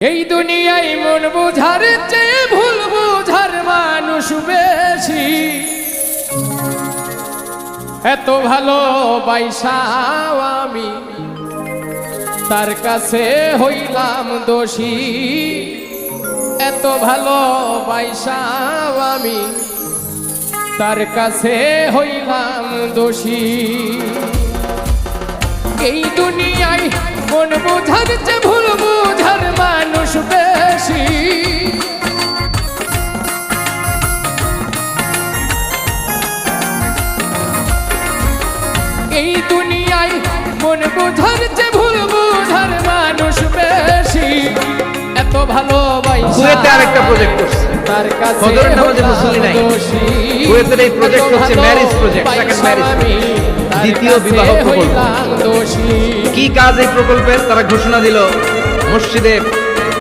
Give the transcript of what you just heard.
এই দুনিয়ায় মন বোঝার চেয়ে ভুল বোঝার মানুষ বেশি। এত ভালোবাসাও আমি তার কাছে হইলাম দোষী। এত ভালোবাসাও আমি তার কাছে হইলাম দোষী। এই দুনিয়ায় মন বোঝার চেয়ে ভুল বোঝার মানুষ বেশি। এই দুনিয়ায় মন বোঝার চেয়ে ভুল বোঝার মানুষ বেশি। এত ভালোবাসা কুয়েতে আরেকটা প্রজেক্ট করছে তার কাছে ফজরের নামাজে মুসল্লি নাই। কুয়েতের এই প্রজেক্ট হচ্ছে ম্যারেজ প্রজেক্ট, সেকেন্ড ম্যারেজ, দ্বিতীয় বিবাহ প্রকল্প। কি কাজ এই প্রকল্পের? তারা ঘোষণা দিল মসজিদে